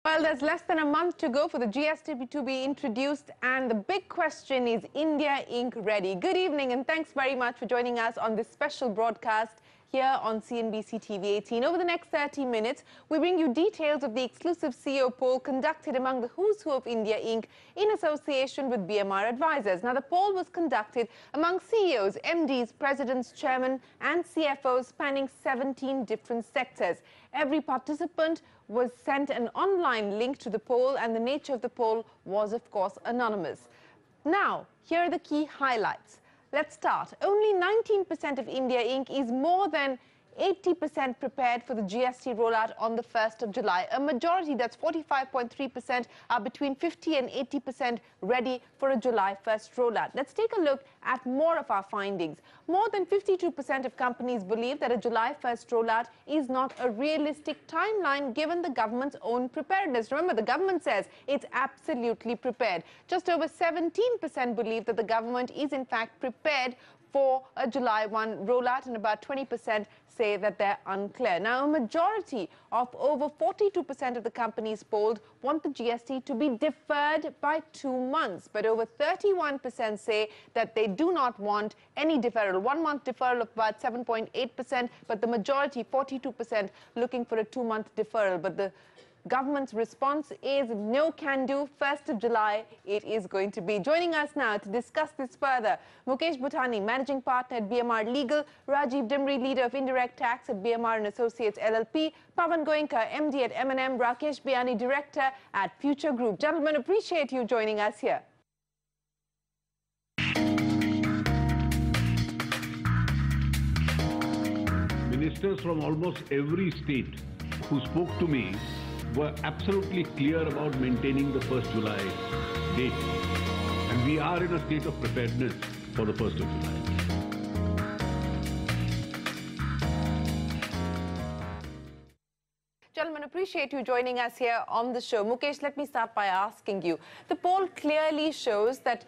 Well, there's less than a month to go for the GST to be introduced, and the big question is India Inc. ready? Good evening, and thanks very much for joining us on this special broadcast here on CNBC TV 18. Over the next 30 minutes, we bring you details of the exclusive CEO poll conducted among the who's who of India Inc. in association with BMR Advisors. Now, the poll was conducted among CEOs, MDs, presidents, chairmen, and CFOs spanning 17 different sectors. Every participant was sent an online link to the poll, and the nature of the poll was, of course, anonymous. Now, here are the key highlights. Let's start. Only 19% of India Inc. is more than 80% prepared for the GST rollout on the 1st of July. A majority, that's 45.3%, are between 50 and 80% ready for a July 1st rollout. Let's take a look at more of our findings. More than 52% of companies believe that a July 1st rollout is not a realistic timeline given the government's own preparedness. Remember, the government says it's absolutely prepared. Just over 17% believe that the government is in fact prepared for a July 1 rollout, and about 20% say that they're unclear. Now, a majority of over 42% of the companies polled want the GST to be deferred by 2 months, but over 31% say that they do not want any deferral. 1 month deferral of about 7.8%, but the majority, 42%, looking for a 2-month deferral. But the government's response is no can do. 1st of July, it is going to be. Joining us now to discuss this further, Mukesh Bhutani, Managing Partner at BMR Legal, Rajiv Dimri, Leader of Indirect Tax at BMR and Associates LLP, Pavan Goenka, MD at M&M, Rakesh Biani, Director at Future Group. Gentlemen, appreciate you joining us here. Ministers from almost every state who spoke to me were absolutely clear about maintaining the 1st July date. And we are in a state of preparedness for the 1st of July. Gentlemen, appreciate you joining us here on the show. Mukesh, let me start by asking you. The poll clearly shows that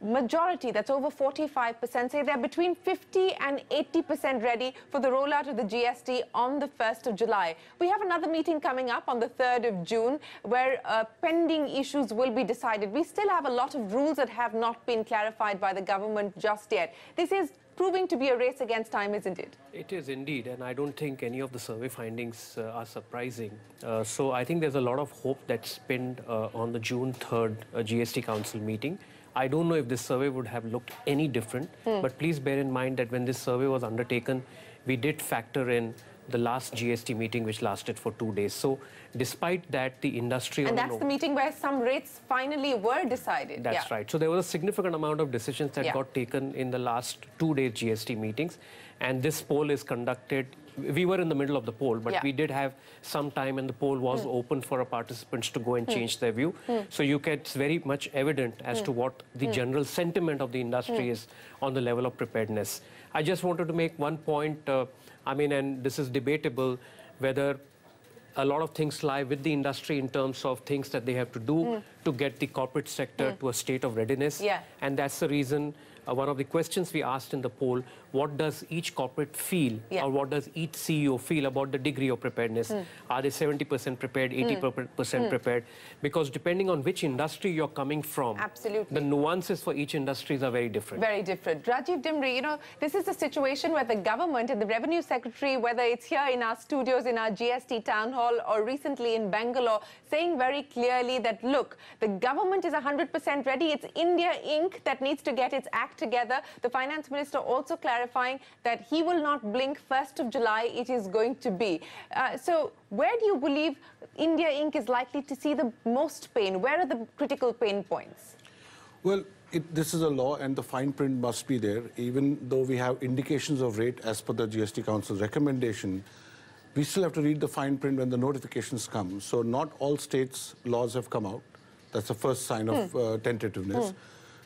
majority, that's over 45%, say they're between 50 and 80% ready for the rollout of the GST on the 1st of July. We have another meeting coming up on the 3rd of June where pending issues will be decided. We still have a lot of rules that have not been clarified by the government just yet. This is proving to be a race against time, isn't it? It is indeed, and I don't think any of the survey findings are surprising. So I think there's a lot of hope that's pinned on the June 3rd GST Council meeting. I don't know if this survey would have looked any different, but please bear in mind that when this survey was undertaken, we did factor in the last GST meeting, which lasted for 2 days. So despite that, the industry... And that's the meeting where some rates finally were decided. That's right. So there was a significant amount of decisions that got taken in the last 2 days GST meetings. And this poll is conducted. We were in the middle of the poll, but we did have some time, and the poll was open for our participants to go and change their view. So it's very much evident as to what the general sentiment of the industry is on the level of preparedness. I just wanted to make one point. I mean, and this is debatable, whether a lot of things lie with the industry in terms of things that they have to do to get the corporate sector to a state of readiness. And that's the reason one of the questions we asked in the poll, what does each corporate feel or what does each CEO feel about the degree of preparedness? Are they 70% prepared, 80% prepared? Because depending on which industry you're coming from, the nuances for each industries are very different. Very different. Rajiv Dimri, you know, this is a situation where the government and the Revenue Secretary, whether it's here in our studios, in our GST town hall, or recently in Bangalore, saying very clearly that, look, the government is 100% ready. It's India Inc. that needs to get its act together. The Finance Minister also clarifying that he will not blink. 1st of July it is going to be. So where do you believe India Inc. is likely to see the most pain? Where are the critical pain points? Well, this is a law and the fine print must be there. Even though we have indications of rate as per the GST Council's recommendation, we still have to read the fine print when the notifications come. So not all states' laws have come out. That's the first sign of tentativeness.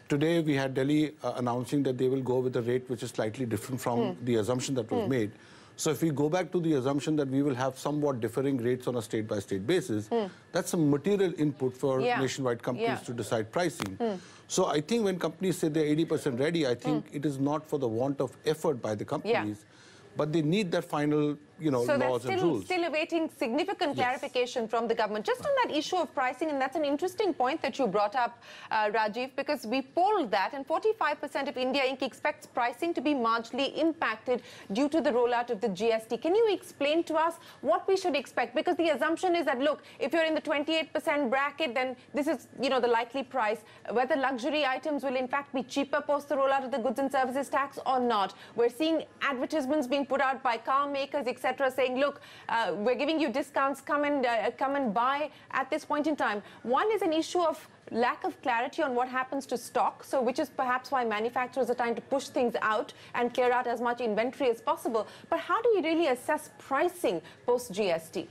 Today, we had Delhi announcing that they will go with a rate which is slightly different from the assumption that was made. So if we go back to the assumption that we will have somewhat differing rates on a state-by-state basis, that's a material input for nationwide companies to decide pricing. So I think when companies say they're 80% ready, I think it is not for the want of effort by the companies, but they need that final laws and rules. Still awaiting significant clarification from the government. Just on that issue of pricing, and that's an interesting point that you brought up, Rajiv, because we polled that, and 45% of India Inc. expects pricing to be marginally impacted due to the rollout of the GST. Can you explain to us what we should expect? Because the assumption is that, look, if you're in the 28% bracket, then this is, the likely price. Whether luxury items will in fact be cheaper post the rollout of the goods and services tax or not. We're seeing advertisements being put out by car makers, etc., saying, look, we're giving you discounts, come and buy at this point in time. One is an issue of lack of clarity on what happens to stock, so which is perhaps why manufacturers are trying to push things out and clear out as much inventory as possible. But how do we really assess pricing post GST?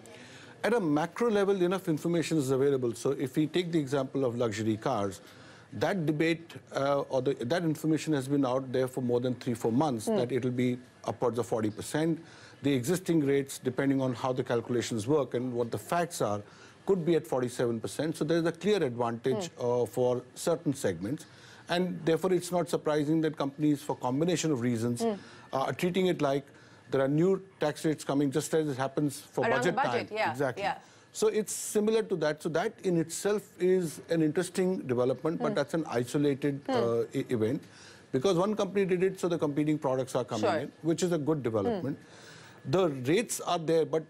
At a macro level, enough information is available. So if we take the example of luxury cars, that debate that information has been out there for more than 3-4 months, that it'll be upwards of 40%. The existing rates, depending on how the calculations work and what the facts are, could be at 47%. So there's a clear advantage for certain segments. And therefore, it's not surprising that companies, for combination of reasons, are treating it like there are new tax rates coming, just as it happens for budget time. Yeah, exactly. Yeah. So it's similar to that. So that in itself is an interesting development, but that's an isolated event. Because one company did it, so the competing products are coming in, which is a good development. The rates are there, but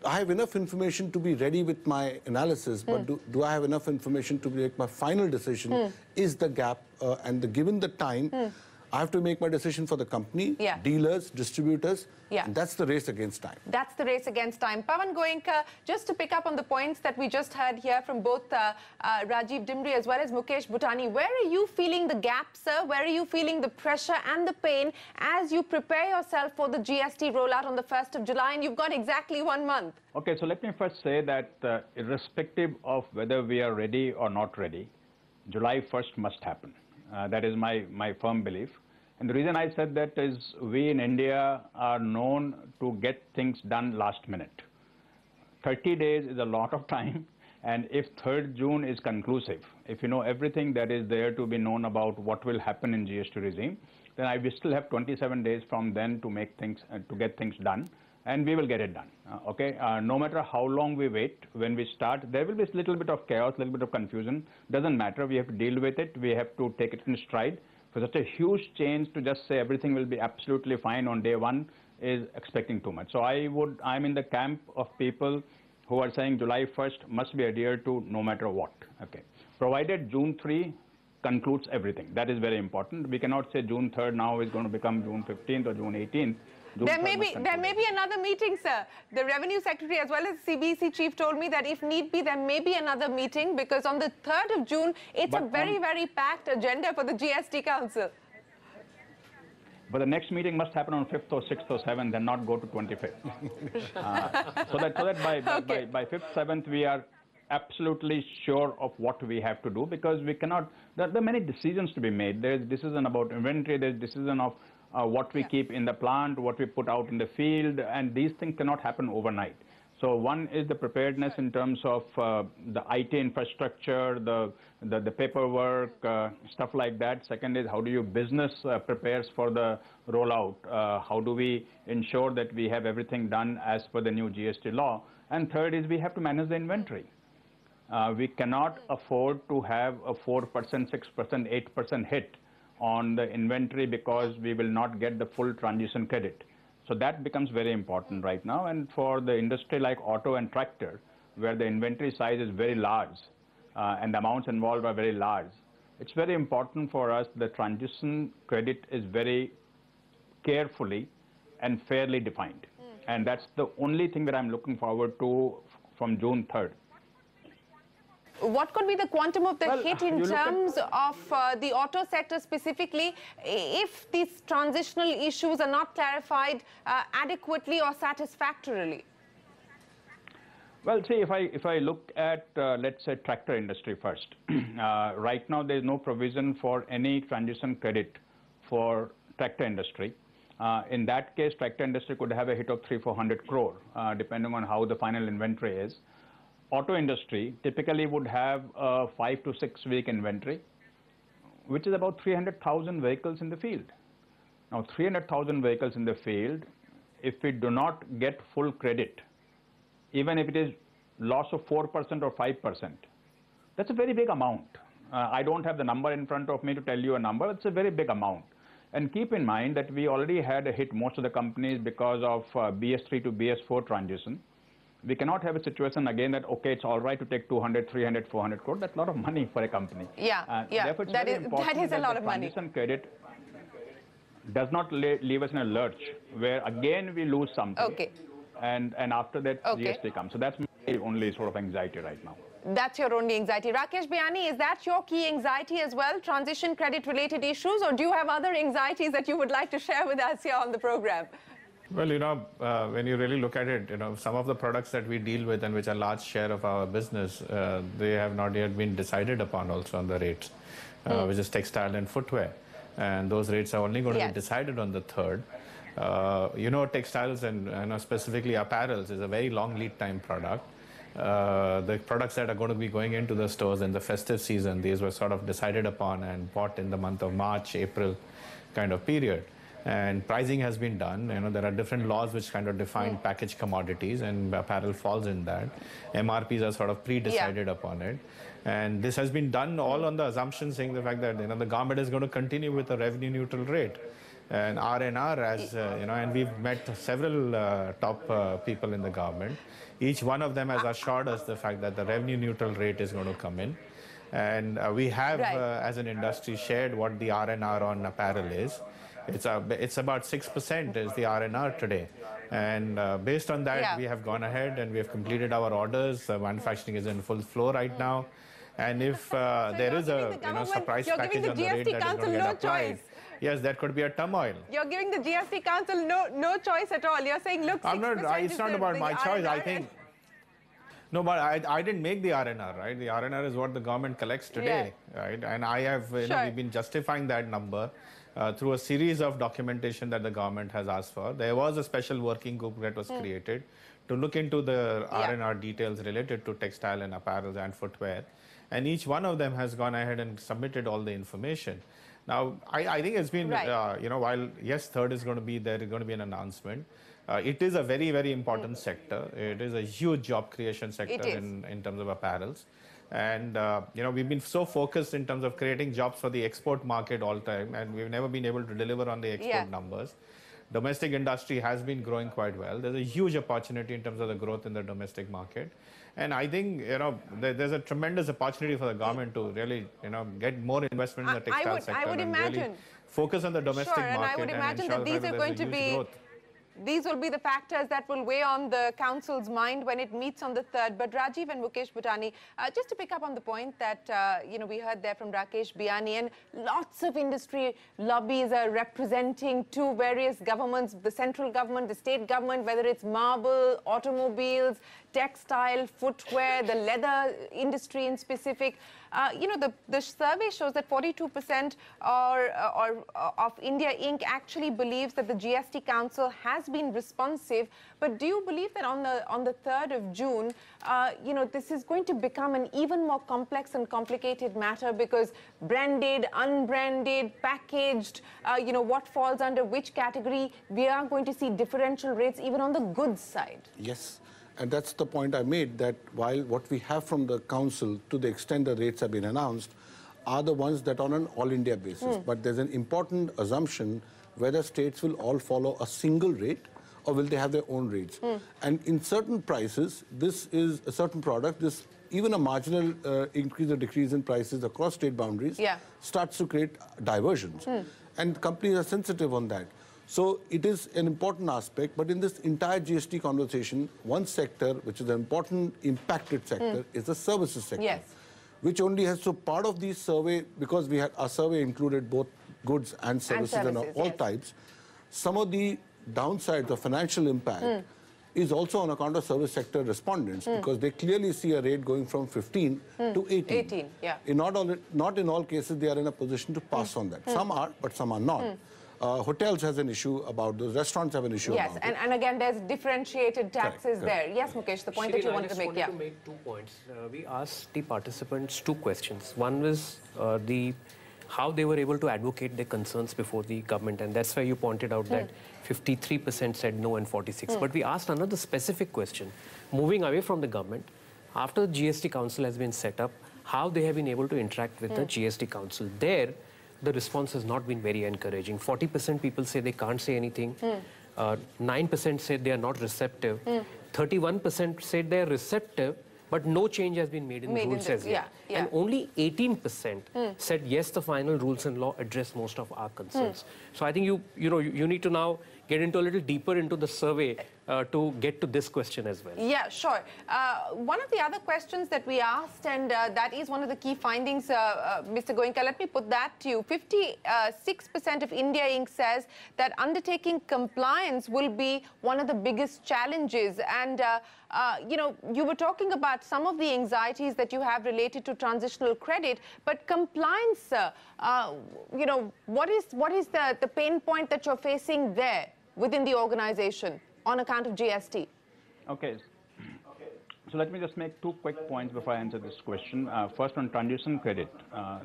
I have enough information to be ready with my analysis, but do I have enough information to make my final decision? Is the gap, and given the time, I have to make my decision for the company, dealers, distributors. And that's the race against time. That's the race against time. Pawan Goenka, just to pick up on the points that we just heard here from both Rajiv Dimri as well as Mukesh Bhutani, where are you feeling the gap, sir? Where are you feeling the pressure and the pain as you prepare yourself for the GST rollout on the 1st of July? And you've got exactly 1 month. Okay, so let me first say that irrespective of whether we are ready or not ready, July 1st must happen. That is my firm belief. And the reason I said that is we in India are known to get things done last minute. 30 days is a lot of time, and if 3rd June is conclusive, if you know everything that is there to be known about what will happen in GST regime, then we still have 27 days from then to make things, to get things done, and we will get it done. Okay, no matter how long we wait, when we start, there will be a little bit of chaos, a little bit of confusion. Doesn't matter. We have to deal with it. We have to take it in stride. For such a huge change to just say everything will be absolutely fine on day 1 is expecting too much. So I'm in the camp of people who are saying July 1st must be adhered to no matter what. Okay, provided June 3 concludes everything. That is very important. We cannot say June 3rd now is going to become June 15th or June 18th. There may be another meeting, sir. The Revenue Secretary as well as CBC Chief told me that if need be, there may be another meeting because on the 3rd of June, it's a very, very packed agenda for the GST Council. But the next meeting must happen on 5th or 6th or 7th and not go to 25th. so that by 5th, 7th, we are absolutely sure of what we have to do because we cannot, there are many decisions to be made. There is decision about inventory, there is decision of what we keep in the plant, what we put out in the field, and these things cannot happen overnight. So one is the preparedness in terms of the IT infrastructure, the paperwork, stuff like that. Second is how do your business prepares for the rollout? How do we ensure that we have everything done as per the new GST law? And third is we have to manage the inventory. We cannot afford to have a 4%, 6%, 8% hit on the inventory because we will not get the full transition credit. So that becomes very important right now. And for the industry like auto and tractor, where the inventory size is very large and the amounts involved are very large, it's very important for us the transition credit is very carefully and fairly defined. And that's the only thing that I'm looking forward to from June 3rd. What could be the quantum of the hit in terms of the auto sector specifically if these transitional issues are not clarified adequately or satisfactorily? Well, see, if I look at, let's say, tractor industry first, right now there is no provision for any transition credit for tractor industry. In that case, tractor industry could have a hit of 300-400 crore, depending on how the final inventory is. Auto industry typically would have a 5 to 6 week inventory, which is about 300,000 vehicles in the field. Now, 300,000 vehicles in the field, if we do not get full credit, even if it is loss of 4% or 5%, that's a very big amount. I don't have the number in front of me to tell you a number. It's a very big amount. And keep in mind that we already had hit most of the companies because of BS3 to BS4 transition. We cannot have a situation again that, okay, it's all right to take 200, 300, 400 crore. That's a lot of money for a company. Yeah, Therefore, that is a lot of money. Transition credit does not leave us in a lurch where again we lose something. Okay. And after that, Okay. GST comes. So that's my only sort of anxiety right now. That's your only anxiety. Rakesh Biyani, is that your key anxiety as well, transition credit related issues, or do you have other anxieties that you would like to share with us here on the program? Well, when you really look at it, some of the products that we deal with and which are a large share of our business, they have not yet been decided upon also on the rates, which is textile and footwear. And those rates are only going to be decided on the 3rd. Textiles and specifically apparels is a very long lead time product. The products that are going to be going into the stores in the festive season, these were sort of decided upon and bought in the month of March, April kind of period. And pricing has been done. There are different laws which kind of define packaged commodities, and apparel falls in that. MRPs are sort of pre-decided upon it. And this has been done all on the assumption saying the fact that the government is going to continue with a revenue neutral rate. And R&R, and we've met several top people in the government. Each one of them has assured us the fact that the revenue neutral rate is going to come in. And we have, as an industry, shared what the R&R on apparel is. It's about 6% is the R&R today. And based on that, we have gone ahead and we have completed our orders. Manufacturing is in full flow right now. And if there is a surprise package on the rate that is going to get applied, yes, that could be a turmoil. You're giving the GST Council no choice at all. You're saying, look, 6% it's not about my choice. I think. No, but I didn't make the R&R, right? The R&R is what the government collects today, right? And I have, we've been justifying that number through a series of documentation that the government has asked for. There was a special working group that was created to look into the R&R details related to textile and apparel and footwear. And each one of them has gone ahead and submitted all the information. Now, I think it's been, while, yes, 3rd is going to be there, is going to be an announcement. It is a very, very important sector. It is a huge job creation sector in terms of apparels. And, we've been so focused in terms of creating jobs for the export market all time, and we've never been able to deliver on the export numbers. Domestic industry has been growing quite well. There's a huge opportunity in terms of the growth in the domestic market. And I think, there's a tremendous opportunity for the government to really, get more investment in the textile sector. I would imagine. Really focus on the domestic market. And I would imagine that these are going to be growth. These will be the factors that will weigh on the Council's mind when it meets on the 3rd. But Rajiv and Mukesh Bhutani, just to pick up on the point that, we heard there from Rakesh Biyani, and lots of industry lobbies are representing to various governments, the central government, the state government, whether it's marble, automobiles, textile, footwear, the leather industry in specific. The survey shows that 42% of India Inc. actually believes that the GST Council has been responsive. But do you believe that on the 3rd of June, this is going to become an even more complex and complicated matter because branded, unbranded, packaged, what falls under which category, we are going to see differential rates even on the goods side? Yes. And that's the point I made, that while what we have from the Council, to the extent the rates have been announced, are the ones that are on an all-India basis. But there's an important assumption whether states will all follow a single rate or will they have their own rates. And in certain prices, this is a certain product, even a marginal increase or decrease in prices across state boundaries starts to create diversions. And companies are sensitive on that. So it is an important aspect, but in this entire GST conversation, one sector, which is an important impacted sector, is the services sector, which only has, so part of the survey, because our survey included both goods and services and all types, some of the downsides of financial impact is also on account of service sector respondents, because they clearly see a rate going from 15 to 18. Not in all cases they are in a position to pass on that. Some are, but some are not. Hotels has an issue about those. Restaurants have an issue about it. And again, there's differentiated taxes there. Yes, Mukesh, the point that you wanted to make. I just wanted to make 2 points. We asked the participants 2 questions. One was the how they were able to advocate their concerns before the government. And that's why you pointed out that 53% said no and 46%. But we asked another specific question, moving away from the government, after the GST Council has been set up, how they have been able to interact with the GST Council. There, the response has not been very encouraging. 40% people say they can't say anything. 9% said they are not receptive. 31% said they are receptive, but no change has been made in the rules as yet. And only 18% said yes, the final rules and law address most of our concerns. So I think you need to now get into a little deeper into the survey to get to this question as well. Yeah, sure. One of the other questions that we asked, and that is one of the key findings, Mr. Goenka, let me put that to you. 56% of India Inc. says that undertaking compliance will be one of the biggest challenges. And, you were talking about some of the anxieties that you have related to transitional credit, but compliance, what is the pain point that you're facing there within the organization on account of GST? Okay. So let me just make 2 quick points before I answer this question. First, on transition credit,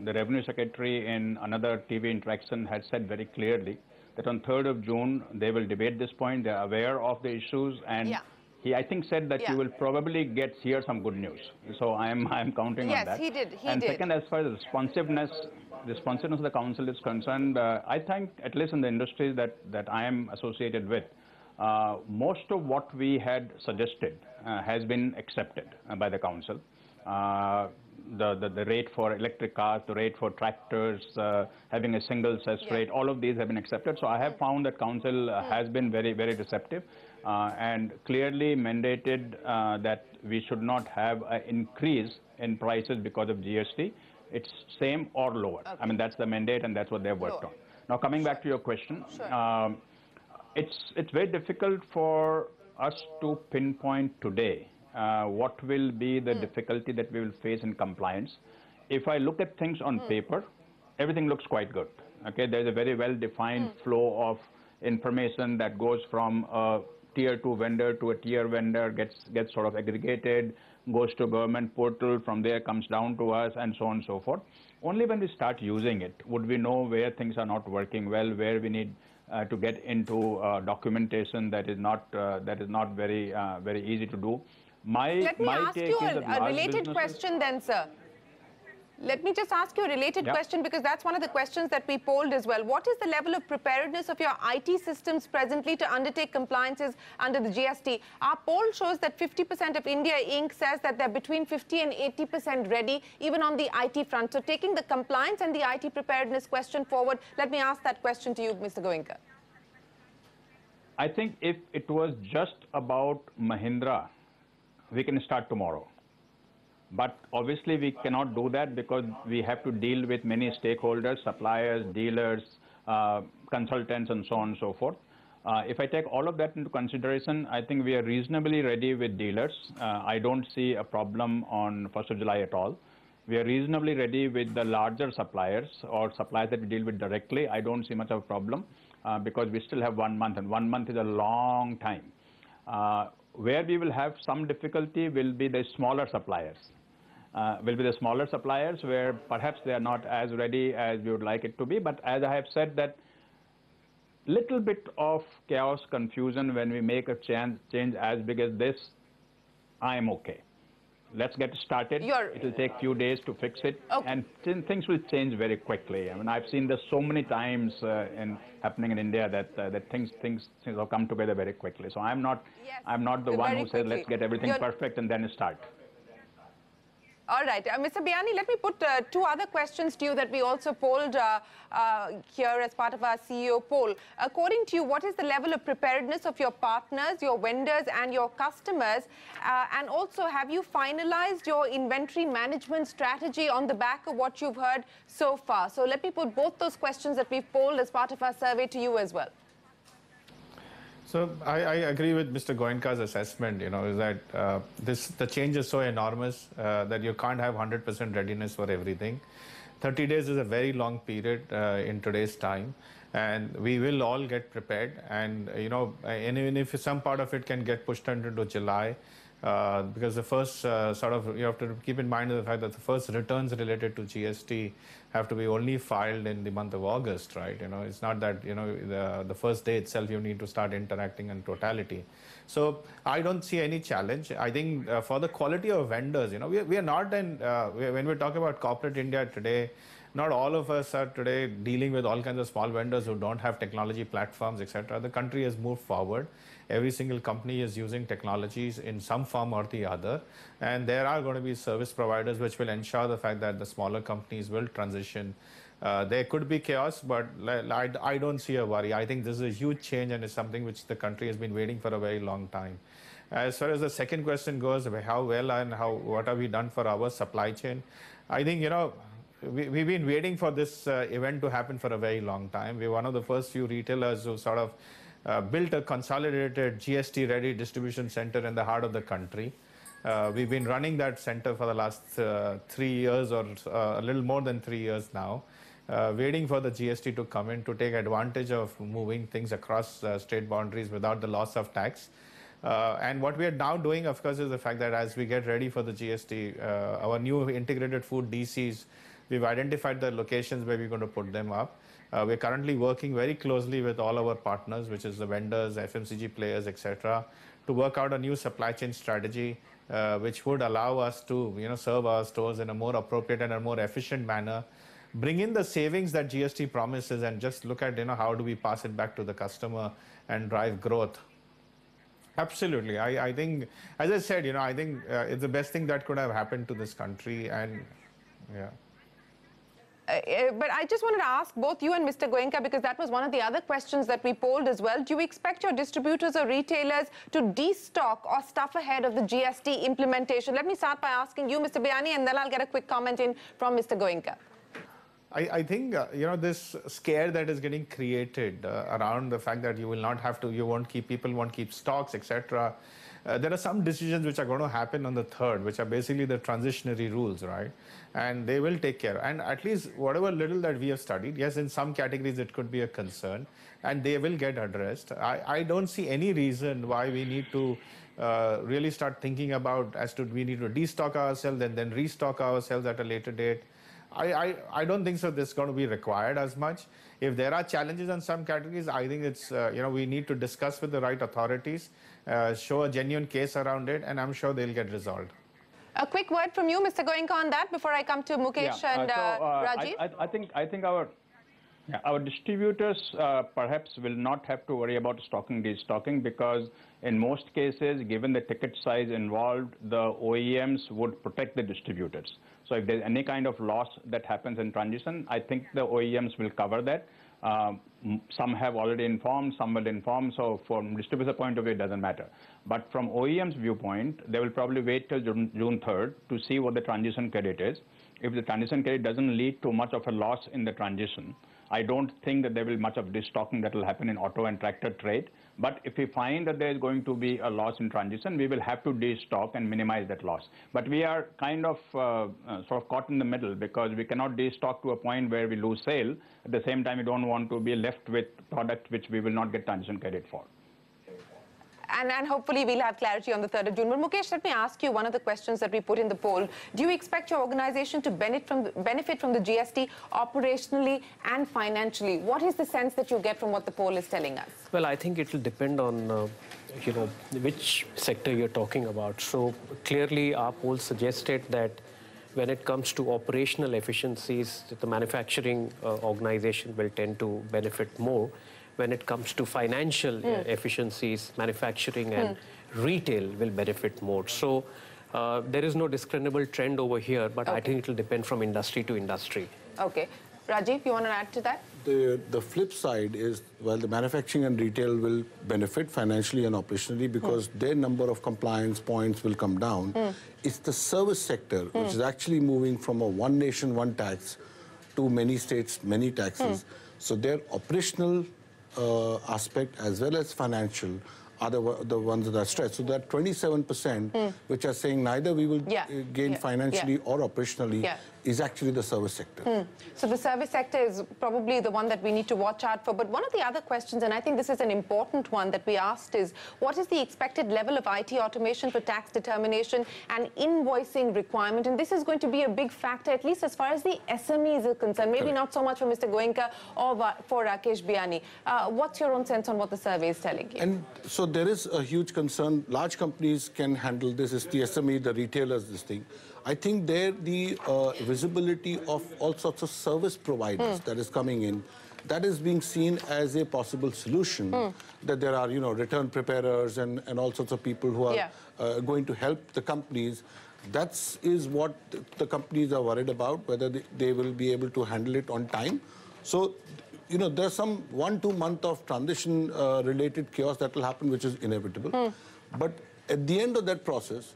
the Revenue Secretary in another TV interaction had said very clearly that on 3rd of June, they will debate this point. They're aware of the issues, and he, I think, said that you will probably hear some good news. So I'm counting on that. Yes, he did. And second, as far as responsiveness of the council is concerned, I think, at least in the industries that I am associated with, most of what we had suggested has been accepted by the council. The rate for electric cars, the rate for tractors, having a single cess rate, all of these have been accepted. So I have found that council has been very, very receptive and clearly mandated that we should not have an increase in prices because of GST. It's same or lower. I mean, that's the mandate, and that's what they've worked on. Now, coming back to your question, it's very difficult for us to pinpoint today what will be the difficulty that we will face in compliance. If I look at things on paper, everything looks quite good. Okay, there's a very well-defined flow of information that goes from a tier 2 vendor to a tier vendor, gets sort of aggregated, goes to government portal, from there comes down to us, and so on and so forth. Only when we start using it would we know where things are not working well, where we need to get into documentation that is not very very easy to do. Let me ask you a related question then, sir. Let me just ask you a related question, because that's one of the questions that we polled as well. What is the level of preparedness of your IT systems presently to undertake compliances under the GST? Our poll shows that 50% of India Inc. says that they're between 50 and 80% ready, even on the IT front. So taking the compliance and the IT preparedness question forward, let me ask that question to you, Mr. Goenka. I think if it was just about Mahindra, we can start tomorrow. But obviously we cannot do that because we have to deal with many stakeholders, suppliers, dealers, consultants, and so on and so forth. If I take all of that into consideration, I think we are reasonably ready with dealers. I don't see a problem on 1st of July at all. We are reasonably ready with the larger suppliers or suppliers that we deal with directly. I don't see much of a problem because we still have 1 month, and 1 month is a long time. Where we will have some difficulty will be the smaller suppliers. Where perhaps they are not as ready as we would like it to be. But as I have said, that little bit of chaos, confusion when we make a change as big as this, I am okay. Let's get started. It will take few days to fix it, and things will change very quickly. I mean, I've seen this so many times happening in India that things have come together very quickly. So I'm not the one who says let's get everything perfect and then start. All right. Mr. Biani, let me put 2 other questions to you that we also polled here as part of our CEO poll. According to you, what is the level of preparedness of your partners, your vendors, and your customers? And also, have you finalized your inventory management strategy on the back of what you've heard so far? So let me put both those questions that we've polled as part of our survey to you as well. So I agree with Mr. Goenka's assessment, is that the change is so enormous that you can't have 100% readiness for everything. 30 days is a very long period in today's time, and we will all get prepared. And, and even if some part of it can get pushed into July, because the first you have to keep in mind the fact that the first returns related to GST have to be only filed in the month of August, right? It's not that, the first day itself you need to start interacting in totality. So I don't see any challenge. I think for the quality of vendors, we are not when we talk about corporate India today, not all of us are today dealing with all kinds of small vendors who don't have technology platforms, etc. The country has moved forward. Every single company is using technologies in some form or the other. And there are going to be service providers which will ensure the fact that the smaller companies will transition. There could be chaos, but I don't see a worry. I think this is a huge change and it's something which the country has been waiting for a very long time. As far as the second question goes, how well and what have we done for our supply chain? I think, we've been waiting for this event to happen for a very long time. We're one of the first few retailers who sort of built a consolidated GST-ready distribution center in the heart of the country. We've been running that center for the last 3 years or a little more than 3 years now, waiting for the GST to come in to take advantage of moving things across state boundaries without the loss of tax. And what we are now doing, of course, is the fact that as we get ready for the GST, our new integrated food DCs, we've identified the locations where we're going to put them up. We're currently working very closely with all our partners, which is the vendors, FMCG players, etc., to work out a new supply chain strategy, which would allow us to, serve our stores in a more appropriate and a more efficient manner, bring in the savings that GST promises, and just look at, how do we pass it back to the customer and drive growth. Absolutely. I think, as I said, I think it's the best thing that could have happened to this country, and yeah. But I just wanted to ask both you and Mr. Goenka, because that was one of the other questions that we polled as well. Do you expect your distributors or retailers to destock or stuff ahead of the GST implementation? Let me start by asking you, Mr. Bayani, and then I'll get a quick comment in from Mr. Goenka. I think, this scare that is getting created around the fact that you will not have to, people won't keep stocks, etc. There are some decisions which are going to happen on the 3rd, which are basically the transitionary rules, right? And they will take care. And at least whatever little that we have studied, yes, in some categories it could be a concern, and they will get addressed. I don't see any reason why we need to really start thinking about we need to destock ourselves and then restock ourselves at a later date. I don't think so this is going to be required as much. If there are challenges in some categories, I think it's, we need to discuss with the right authorities, show a genuine case around it, and I'm sure they'll get resolved. A quick word from you, Mr. Goenka, on that before I come to Mukesh and Rajiv. I think our distributors perhaps will not have to worry about destocking, because in most cases, given the ticket size involved, the OEMs would protect the distributors. So if there's any kind of loss that happens in transition, I think the OEMs will cover that. Some have already informed, some will inform, so from distributor point of view, it doesn't matter. But from OEM's viewpoint, they will probably wait till June 3rd to see what the transition credit is. If the transition credit doesn't lead to much of a loss in the transition, I don't think that there will be much of destocking that will happen in auto and tractor trade. But if we find that there is going to be a loss in transition, we will have to destock and minimize that loss. But we are kind of sort of caught in the middle, because we cannot destock to a point where we lose sale. At the same time, we don't want to be left with product which we will not get transition credit for. And hopefully we'll have clarity on the 3rd of June. But Mukesh, let me ask you one of the questions that we put in the poll. Do you expect your organization to benefit from the GST operationally and financially? What is the sense that you get from what the poll is telling us? Well, I think it will depend on, which sector you're talking about. So clearly our poll suggested that when it comes to operational efficiencies, the manufacturing organization will tend to benefit more. When it comes to financial efficiencies, manufacturing and retail will benefit more. So there is no discernible trend over here, but I think it will depend from industry to industry. Okay. Rajiv, you want to add to that? The flip side is, well, the manufacturing and retail will benefit financially and operationally because their number of compliance points will come down. It's the service sector, which is actually moving from a one nation, one tax to many states, many taxes. So their operational aspect as well as financial are the ones that are stretched. So that 27%, which are saying neither we will gain financially or operationally, is actually the service sector. So the service sector is probably the one that we need to watch out for. But one of the other questions, and I think this is an important one that we asked, is what is the expected level of IT automation for tax determination and invoicing requirement? And this is going to be a big factor, at least as far as the SMEs are concerned. Maybe not so much for Mr. Goenka or for Rakesh Biani. What's your own sense on what the survey is telling you? And so there is a huge concern. Large companies can handle this. It's the SME, the retailers, this thing. I think there the visibility of all sorts of service providers that is coming in, that is being seen as a possible solution. That there are, return preparers and all sorts of people who are going to help the companies. That is what the companies are worried about, whether they will be able to handle it on time. So, there's some 1-2 months of transition related chaos that will happen, which is inevitable. But at the end of that process,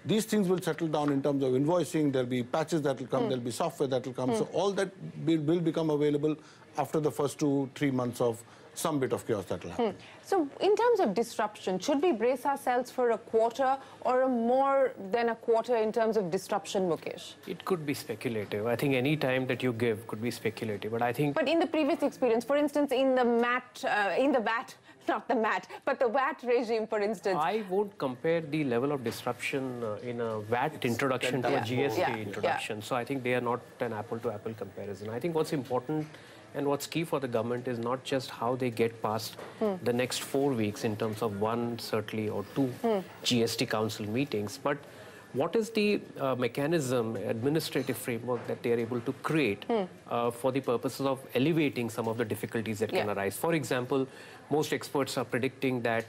these things will settle down in terms of invoicing. There'll be patches that will come, there'll be software that will come. So all that will become available after the first 2-3 months of some bit of chaos that will happen. So in terms of disruption, should we brace ourselves for a quarter or more than a quarter in terms of disruption, Mukesh? It could be speculative. I think any time that you give could be speculative. But I think... But in the previous experience, for instance, in the VAT, not the MAT, but the VAT regime, for instance. I won't compare the level of disruption in a VAT introduction to a GST introduction. So I think they are not an apple-to-apple comparison. I think what's important and what's key for the government is not just how they get past the next 4 weeks in terms of 1, certainly, or 2 GST Council meetings, but what is the mechanism, administrative framework that they are able to create for the purposes of elevating some of the difficulties that can arise? For example, most experts are predicting that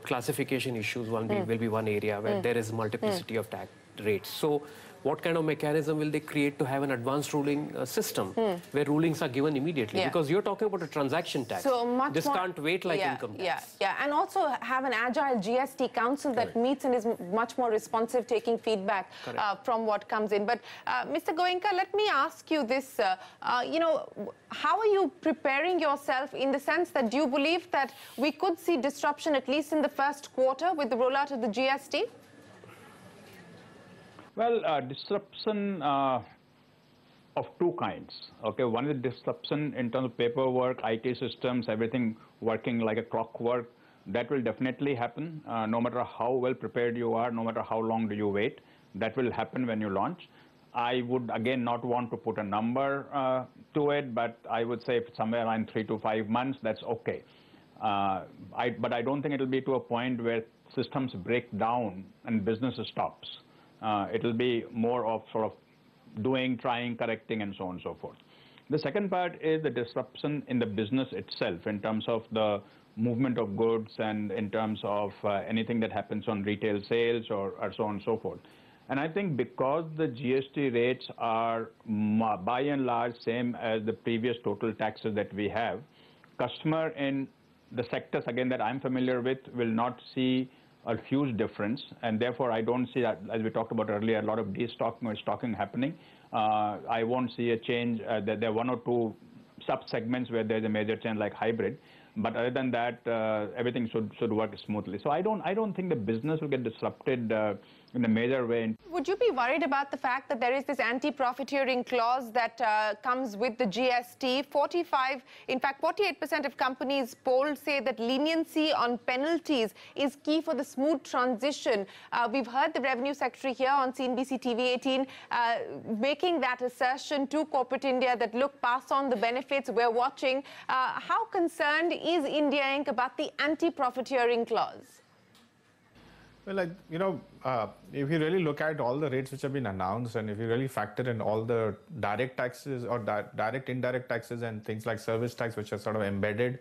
classification issues will be one area where there is multiplicity of tax rates. So what kind of mechanism will they create to have an advanced ruling system where rulings are given immediately? Because you're talking about a transaction tax. So this can't wait like income tax. And also have an agile GST council that meets and is much more responsive, taking feedback from what comes in. But Mr. Goenka, let me ask you this. How are you preparing yourself in the sense that do you believe that we could see disruption at least in the first quarter with the rollout of the GST? Well, disruption of 2 kinds. Okay, one is disruption in terms of paperwork, IT systems, everything working like a clockwork. That will definitely happen, no matter how well prepared you are, no matter how long do you wait. That will happen when you launch. I would, again, not want to put a number to it, but I would say if somewhere around 3 to 5 months, that's okay. But I don't think it will be to a point where systems break down and business stops. It will be more of sort of doing, trying, correcting, and so on and so forth. The second part is the disruption in the business itself in terms of the movement of goods and in terms of anything that happens on retail sales or so on and so forth. And I think because the GST rates are by and large same as the previous total taxes that we have, customer in the sectors, again, that I'm familiar with will not see a huge difference, and therefore I don't see that, as we talked about earlier, a lot of destocking or stocking happening. I won't see a change. There are 1 or 2 sub-segments where there's a major change like hybrid, but other than that, everything should work smoothly. So I don't think the business will get disrupted in a major way. Would you be worried about the fact that there is this anti-profiteering clause that comes with the GST? 48% of companies polled say that leniency on penalties is key for the smooth transition. We've heard the Revenue Secretary here on CNBC TV 18 making that assertion to corporate India that, look, pass on the benefits, we're watching. How concerned is India Inc. about the anti-profiteering clause? Well, if you really look at all the rates which have been announced, and if you really factor in all the direct taxes or direct, indirect taxes and things like service tax, which are sort of embedded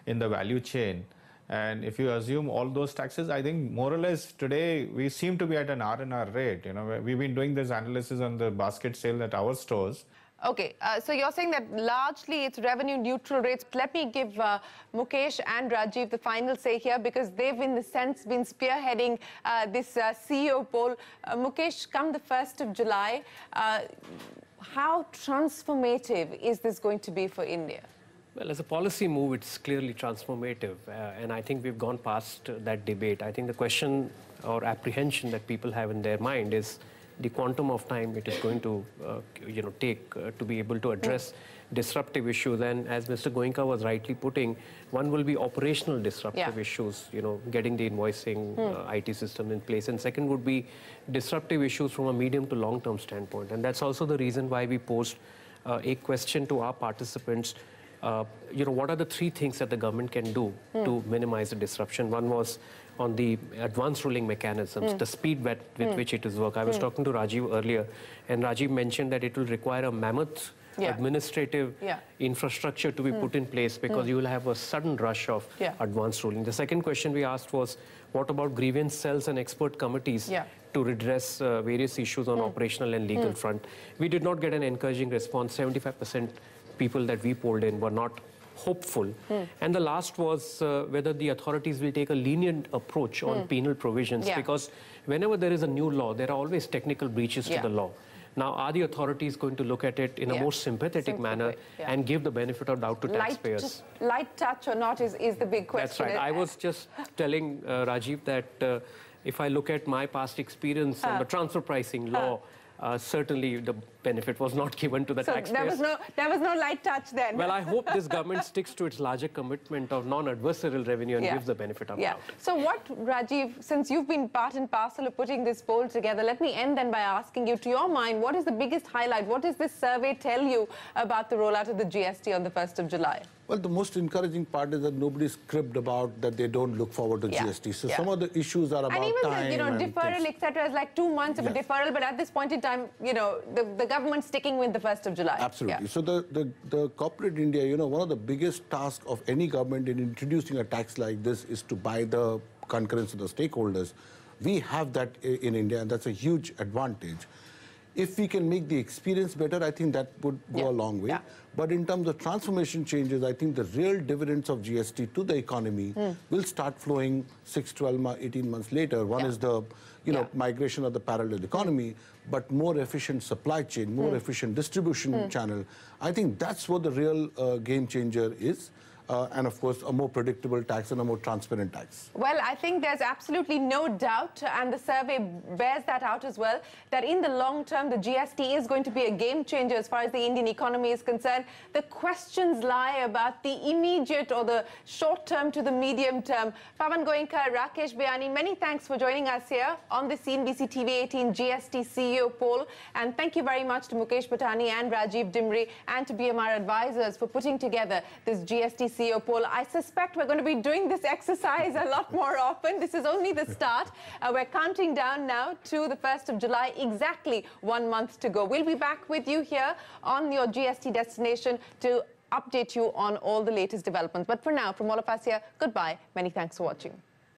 in the value chain, and if you assume all those taxes, I think more or less today we seem to be at an R&R rate. We've been doing this analysis on the basket sale at our stores. Okay, so you're saying that largely it's revenue neutral rates. Let me give Mukesh and Rajiv the final say here, because they've in the sense been spearheading this CEO poll. Mukesh, come the 1st of July, how transformative is this going to be for India? Well, as a policy move, it's clearly transformative, and I think we've gone past that debate. I think the question or apprehension that people have in their mind is the quantum of time it is going to, take to be able to address disruptive issues. And as Mr. Goenka was rightly putting, one will be operational disruptive issues, getting the invoicing IT system in place. And second would be disruptive issues from a medium to long-term standpoint. And that's also the reason why we posed a question to our participants. What are the three things that the government can do to minimize the disruption? One was on the advanced ruling mechanisms, the speed with which it is work. I was talking to Rajiv earlier, and Rajiv mentioned that it will require a mammoth administrative infrastructure to be put in place because you will have a sudden rush of advanced ruling. The second question we asked was, what about grievance cells and expert committees to redress various issues on operational and legal front? We did not get an encouraging response. 75% people that we polled in were not hopeful. And the last was whether the authorities will take a lenient approach on penal provisions, because whenever there is a new law, there are always technical breaches to the law. Now, are the authorities going to look at it in a more sympathetic manner and give the benefit of doubt to taxpayers? Light touch or not is the big question. That's right. I was just telling Rajiv that if I look at my past experience on the transfer pricing law, certainly the benefit was not given to the taxpayers. There was no light touch then. Well, I hope this government sticks to its larger commitment of non-adversarial revenue and gives the benefit of doubt. So what, Rajiv, since you've been part and parcel of putting this poll together, let me end then by asking you, to your mind, what is the biggest highlight? What does this survey tell you about the rollout of the GST on the 1st of July? Well, the most encouraging part is that nobody's cribbed about that they don't look forward to GST. So some of the issues are about time. And even the, deferral, etc., is like 2 months of a deferral, but at this point in time, the government's sticking with the 1st of July. Absolutely. So the corporate India, one of the biggest tasks of any government in introducing a tax like this is to buy the concurrence of the stakeholders. We have that in India, and that's a huge advantage. If we can make the experience better, I think that would go a long way. But in terms of transformation changes, I think the real dividends of GST to the economy will start flowing 6, 12, 18 months later. One is the migration of the parallel economy, but more efficient supply chain, more efficient distribution channel. I think that's what the real game changer is. And of course, a more predictable tax and a more transparent tax. Well, I think there's absolutely no doubt, and the survey bears that out as well, that in the long term, the GST is going to be a game changer as far as the Indian economy is concerned. The questions lie about the immediate or the short term to the medium term. Pawan Goenka, Rakesh Bayani, many thanks for joining us here on the CNBC TV 18 GST CEO poll. And thank you very much to Mukesh Patani and Rajiv Dimri and to BMR Advisors for putting together this GST CEO poll. I suspect we're going to be doing this exercise a lot more often. This is only the start. We're counting down now to the 1st of July, exactly 1 month to go. We'll be back with you here on your GST destination to update you on all the latest developments. But for now, from all of us here, goodbye. Many thanks for watching.